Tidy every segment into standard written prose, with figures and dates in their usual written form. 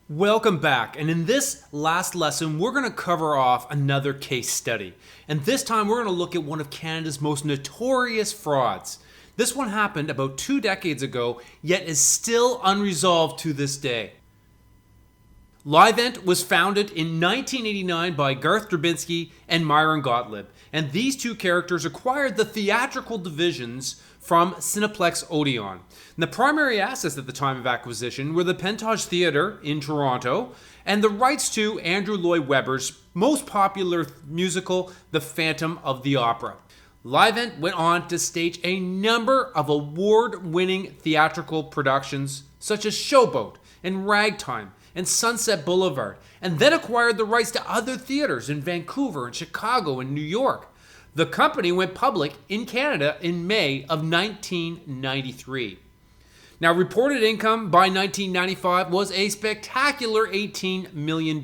Welcome back, and in this last lesson we're going to cover off another case study, and this time we're going to look at one of Canada's most notorious frauds. This one happened about 2 decades ago, yet is still unresolved to this day. Livent was founded in 1989 by Garth Drabinsky and Myron Gottlieb, and these two characters acquired the theatrical divisions from Cineplex Odeon. And the primary assets at the time of acquisition were the Pentage Theatre in Toronto and the rights to Andrew Lloyd Webber's most popular musical, The Phantom of the Opera. Livent went on to stage a number of award-winning theatrical productions such as Showboat and Ragtime and Sunset Boulevard, and then acquired the rights to other theaters in Vancouver and Chicago and New York. The company went public in Canada in May of 1993. Now, reported income by 1995 was a spectacular $18 million,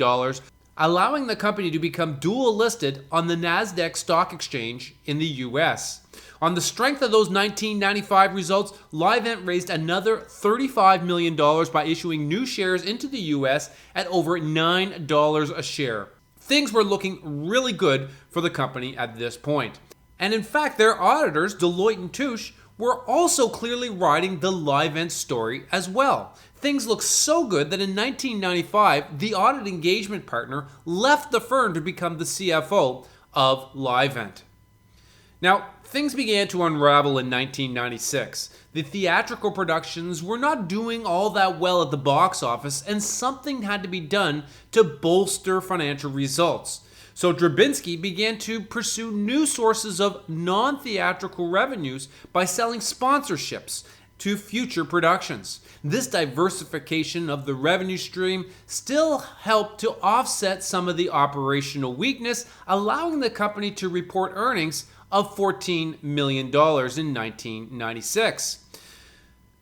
allowing the company to become dual listed on the Nasdaq Stock Exchange in the US. On the strength of those 1995 results, Livent raised another $35 million by issuing new shares into the US at over $9 a share. Things were looking really good for the company at this point. And in fact, their auditors, Deloitte Touche, were also clearly riding the Livent story as well. Things looked so good that in 1995, the audit engagement partner left the firm to become the CFO of Livent. Now, things began to unravel in 1996. The theatrical productions were not doing all that well at the box office, and something had to be done to bolster financial results. So Drabinsky began to pursue new sources of non-theatrical revenues by selling sponsorships to future productions. This diversification of the revenue stream still helped to offset some of the operational weakness, allowing the company to report earnings of $14 million in 1996.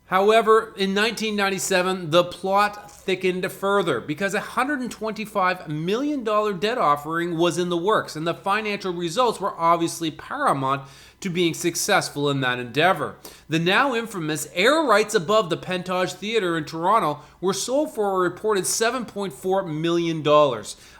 However, in 1997, the plot thickened further because a $125 million debt offering was in the works, and the financial results were obviously paramount to being successful in that endeavor. The now infamous air rights above the Pentage Theatre in Toronto were sold for a reported $7.4 million,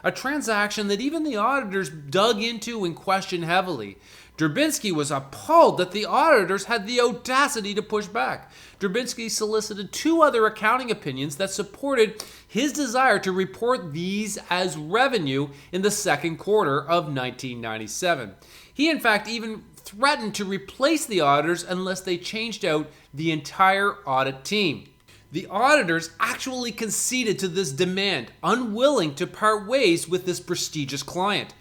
a transaction that even the auditors dug into and questioned heavily. Drabinsky was appalled that the auditors had the audacity to push back. Drabinsky solicited 2 other accounting opinions that supported his desire to report these as revenue in the second quarter of 1997. He, in fact, even threatened to replace the auditors unless they changed out the entire audit team. The auditors actually conceded to this demand, unwilling to part ways with this prestigious client.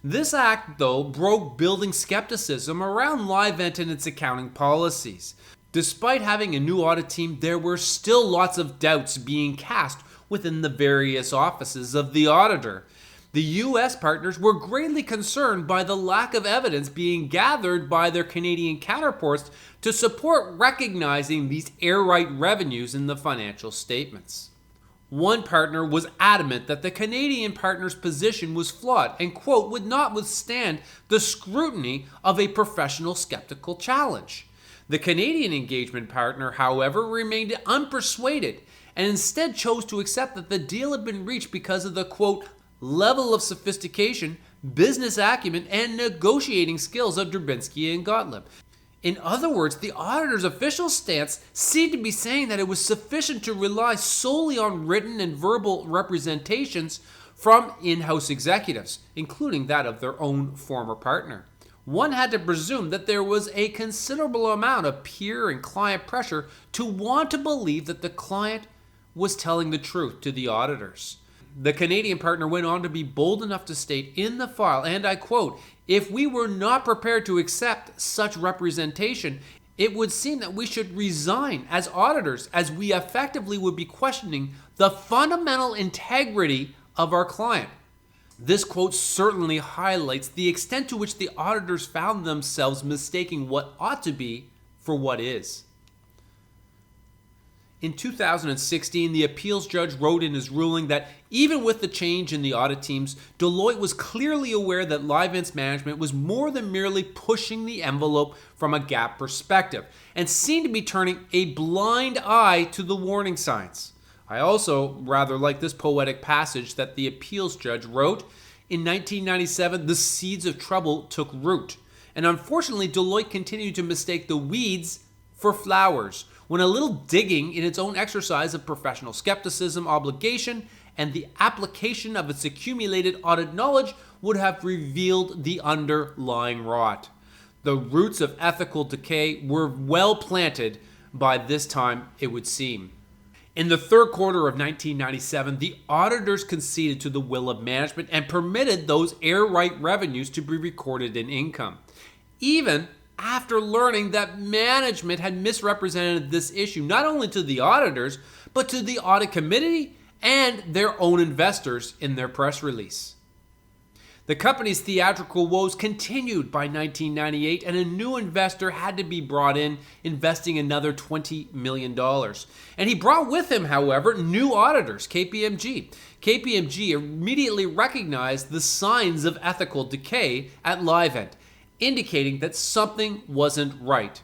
This act, though, broke building skepticism around Livent and its accounting policies. Despite having a new audit team, there were still lots of doubts being cast within the various offices of the auditor. The U.S. partners were greatly concerned by the lack of evidence being gathered by their Canadian counterparts to support recognizing these air right revenues in the financial statements. One partner was adamant that the Canadian partner's position was flawed and, quote, would not withstand the scrutiny of a professional skeptical challenge. The Canadian engagement partner, however, remained unpersuaded and instead chose to accept that the deal had been reached because of the, quote, level of sophistication, business acumen, and negotiating skills of Drabinsky and Gottlieb. In other words, the auditor's official stance seemed to be saying that it was sufficient to rely solely on written and verbal representations from in-house executives, including that of their own former partner. One had to presume that there was a considerable amount of peer and client pressure to want to believe that the client was telling the truth to the auditors. The Canadian partner went on to be bold enough to state in the file, and I quote, "If we were not prepared to accept such representation, it would seem that we should resign as auditors, as we effectively would be questioning the fundamental integrity of our client." This quote certainly highlights the extent to which the auditors found themselves mistaking what ought to be for what is. In 2016, the appeals judge wrote in his ruling that even with the change in the audit teams, Deloitte was clearly aware that Livent's management was more than merely pushing the envelope from a GAAP perspective and seemed to be turning a blind eye to the warning signs. I also rather like this poetic passage that the appeals judge wrote. In 1997, the seeds of trouble took root. And unfortunately, Deloitte continued to mistake the weeds for flowers, when a little digging in its own exercise of professional skepticism, obligation, and the application of its accumulated audit knowledge would have revealed the underlying rot. The roots of ethical decay were well planted by this time, it would seem. In the third quarter of 1997, the auditors conceded to the will of management and permitted those air right revenues to be recorded in income, even after learning that management had misrepresented this issue not only to the auditors, but to the audit committee and their own investors in their press release. The company's theatrical woes continued by 1998, and a new investor had to be brought in, investing another $20 million. And he brought with him, however, new auditors, KPMG. KPMG immediately recognized the signs of ethical decay at Livent, indicating that something wasn't right.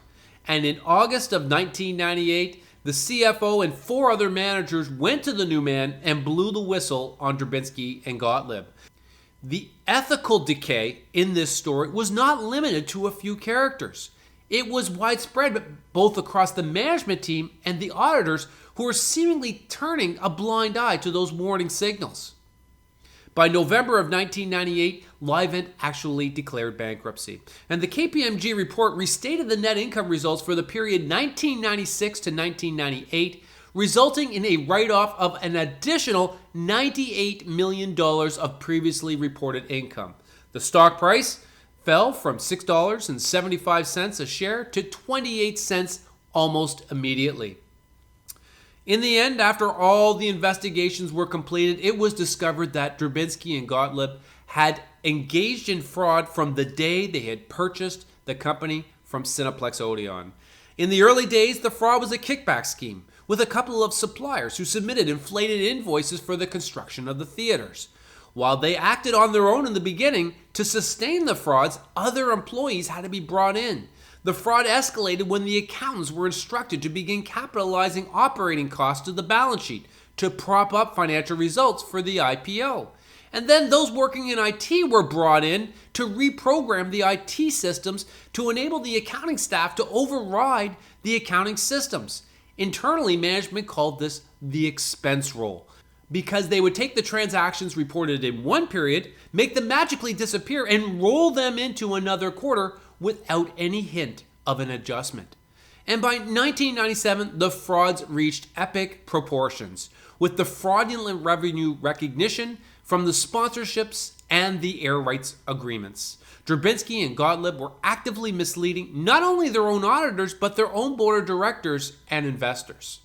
And in August of 1998, the CFO and 4 other managers went to the new man and blew the whistle on Drabinsky and Gottlieb. The ethical decay in this story was not limited to a few characters. It was widespread both across the management team and the auditors, who were seemingly turning a blind eye to those warning signals. By November of 1998, Livent actually declared bankruptcy, and the KPMG report restated the net income results for the period 1996 to 1998, resulting in a write-off of an additional $98 million of previously reported income. The stock price fell from $6.75 a share to 28 cents almost immediately. In the end, after all the investigations were completed, it was discovered that Drabinsky and Gottlieb had engaged in fraud from the day they had purchased the company from Cineplex Odeon. In the early days, the fraud was a kickback scheme, with a couple of suppliers who submitted inflated invoices for the construction of the theaters. While they acted on their own in the beginning, to sustain the frauds, other employees had to be brought in. The fraud escalated when the accountants were instructed to begin capitalizing operating costs to the balance sheet to prop up financial results for the IPO. And then those working in IT were brought in to reprogram the IT systems to enable the accounting staff to override the accounting systems. Internally, management called this the expense roll, because they would take the transactions reported in one period, make them magically disappear, and roll them into another quarter without any hint of an adjustment. And by 1997, the frauds reached epic proportions, with the fraudulent revenue recognition from the sponsorships and the air rights agreements. Drabinsky and Gottlieb were actively misleading not only their own auditors, but their own board of directors and investors.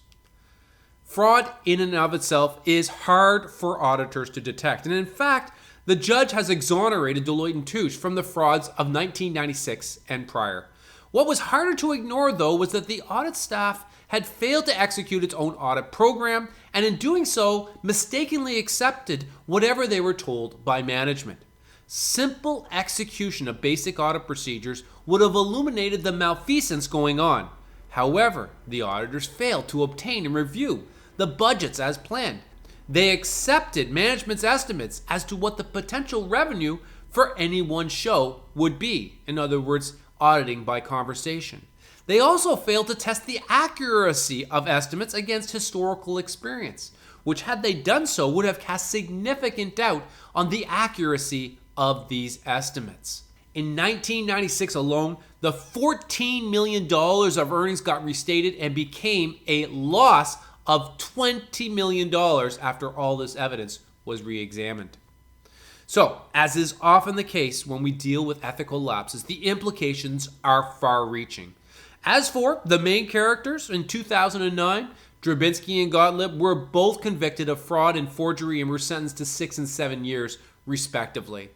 Fraud in and of itself is hard for auditors to detect. And in fact, the judge has exonerated Deloitte Touche from the frauds of 1996 and prior. What was harder to ignore, though, was that the audit staff had failed to execute its own audit program, and in doing so, mistakenly accepted whatever they were told by management. Simple execution of basic audit procedures would have illuminated the malfeasance going on. However, the auditors failed to obtain and review the budgets as planned. They accepted management's estimates as to what the potential revenue for any one show would be. In other words, auditing by conversation. They also failed to test the accuracy of estimates against historical experience, which, had they done so, would have cast significant doubt on the accuracy of these estimates. In 1996 alone, the $14 million of earnings got restated and became a loss of $20 million after all this evidence was re-examined. So, as is often the case when we deal with ethical lapses, the implications are far-reaching. As for the main characters, in 2009, Drabinsky and Gottlieb were both convicted of fraud and forgery and were sentenced to 6 and 7 years, respectively.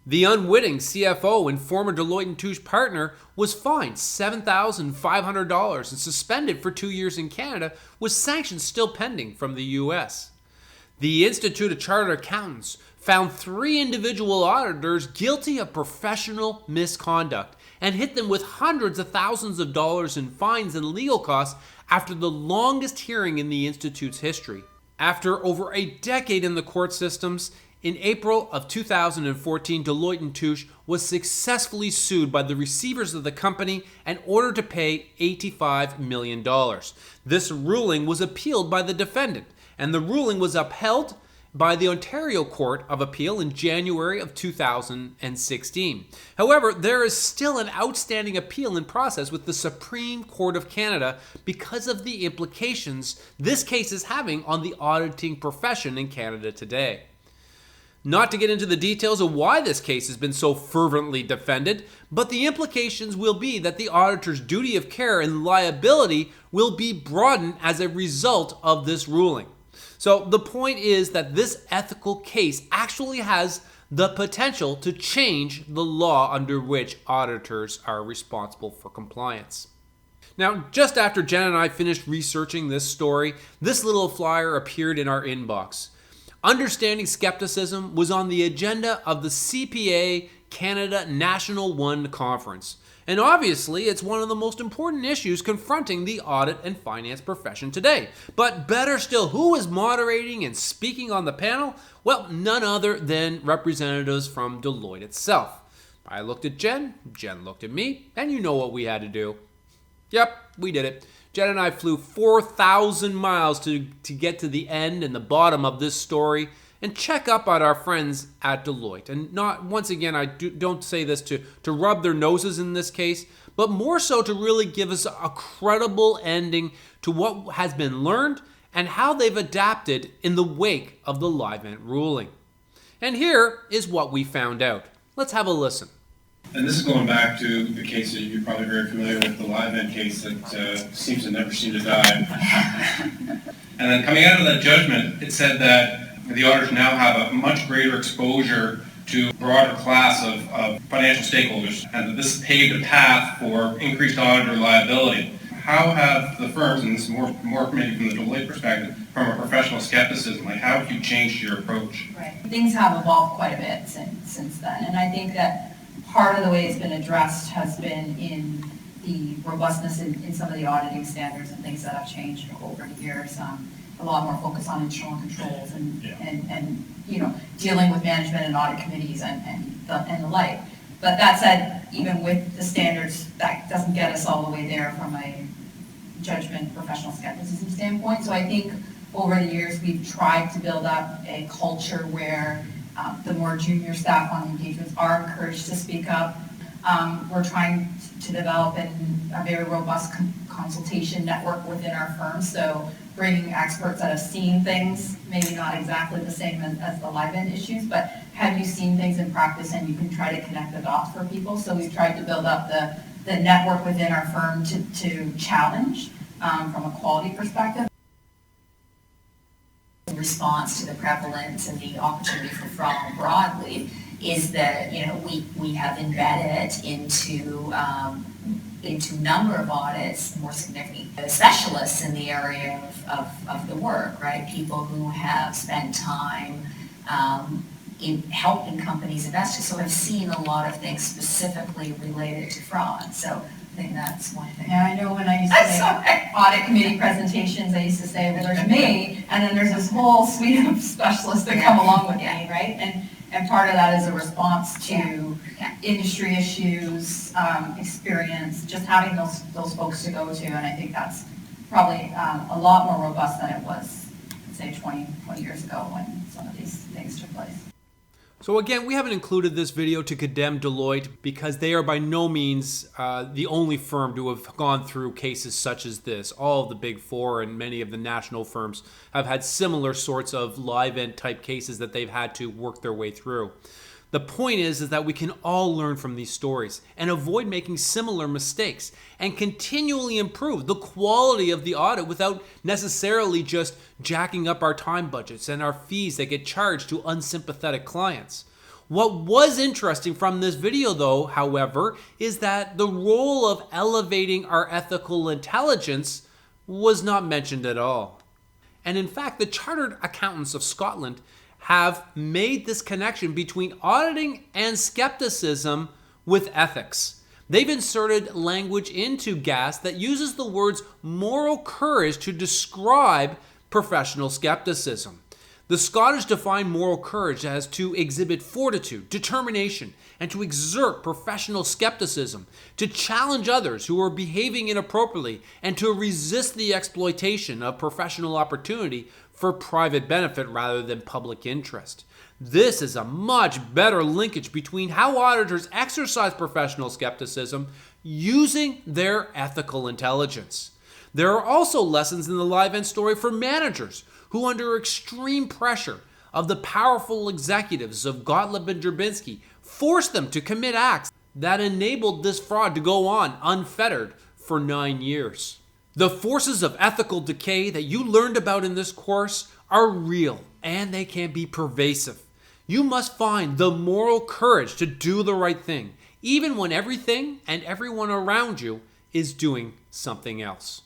The unwitting CFO and former Deloitte Touche partner was fined $7,500 and suspended for 2 years in Canada, with sanctions still pending from the U.S. The Institute of Chartered Accountants found 3 individual auditors guilty of professional misconduct and hit them with hundreds of thousands of dollars in fines and legal costs after the longest hearing in the Institute's history. After over a decade in the court systems, in April of 2014, Deloitte Touche was successfully sued by the receivers of the company and ordered to pay $85 million. This ruling was appealed by the defendant, and the ruling was upheld by the Ontario Court of Appeal in January of 2016. However, there is still an outstanding appeal in process with the Supreme Court of Canada because of the implications this case is having on the auditing profession in Canada today. Not to get into the details of why this case has been so fervently defended, but the implications will be that the auditor's duty of care and liability will be broadened as a result of this ruling. So the point is that this ethical case actually has the potential to change the law under which auditors are responsible for compliance. Now, just after Jen and I finished researching this story, this little flyer appeared in our inbox. Understanding skepticism was on the agenda of the CPA Canada National One Conference. And obviously, it's one of the most important issues confronting the audit and finance profession today. But better still, who is moderating and speaking on the panel? Well, none other than representatives from Deloitte itself. I looked at Jen looked at me, and you know what we had to do. Yep, we did it. Jen and I flew 4,000 miles to get to the end and the bottom of this story and check up on our friends at Deloitte. And not, once again, I don't say this to rub their noses in this case, but more so to really give us a credible ending to what has been learned and how they've adapted in the wake of the Livent ruling. And here is what we found out. Let's have a listen. And this is going back to the case that you're probably very familiar with, the Livent case that seems to never seem to die. And then coming out of that judgment, it said that the auditors now have a much greater exposure to a broader class of financial stakeholders, and that this paved a path for increased auditor liability. How have the firms, and this is more maybe from the Deloitte perspective, from a professional skepticism, like how have you changed your approach? Right. Things have evolved quite a bit since then, and I think that part of the way it's been addressed has been in the robustness in some of the auditing standards and things that have changed over the years. A lot more focus on internal controls and dealing with management and audit committees and the like. But that said, even with the standards, that doesn't get us all the way there from a judgment, professional skepticism standpoint. So I think over the years we've tried to build up a culture where the more junior staff on engagements are encouraged to speak up. We're trying to develop a very robust consultation network within our firm. So bringing experts that have seen things, maybe not exactly the same as the Livent issues, but have you seen things in practice and you can try to connect the dots for people. So we've tried to build up the network within our firm to challenge from a quality perspective. In response to the prevalence and the opportunity for fraud broadly is that we have embedded into number of audits more significant specialists in the area of the work, right? People who have spent time in helping companies invest, so have seen a lot of things specifically related to fraud. So I think that's one thing. Yeah, I know when I used to make audit committee presentations, I used to say, well, there's me, and then there's this whole suite of specialists that come along with me, right? And part of that is a response to industry issues, experience, just having those folks to go to, and I think that's probably a lot more robust than it was, say, 20 years ago when some of these things took place. So again, we haven't included this video to condemn Deloitte because they are by no means the only firm to have gone through cases such as this. All of the big four and many of the national firms have had similar sorts of Livent type cases that they've had to work their way through. The point is that we can all learn from these stories and avoid making similar mistakes and continually improve the quality of the audit without necessarily just jacking up our time budgets and our fees that get charged to unsympathetic clients. What was interesting from this video, though, however, is that the role of elevating our ethical intelligence was not mentioned at all. And in fact, the Chartered Accountants of Scotland have made this connection between auditing and skepticism with ethics. They've inserted language into GAS that uses the words moral courage to describe professional skepticism. The Scottish define moral courage as to exhibit fortitude, determination, and to exert professional skepticism, to challenge others who are behaving inappropriately, and to resist the exploitation of professional opportunity for private benefit rather than public interest. This is a much better linkage between how auditors exercise professional skepticism using their ethical intelligence. There are also lessons in the Livent story for managers who, under extreme pressure of the powerful executives of Gottlieb and Durbinski, forced them to commit acts that enabled this fraud to go on unfettered for 9 years. The forces of ethical decay that you learned about in this course are real, and they can be pervasive. You must find the moral courage to do the right thing, even when everything and everyone around you is doing something else.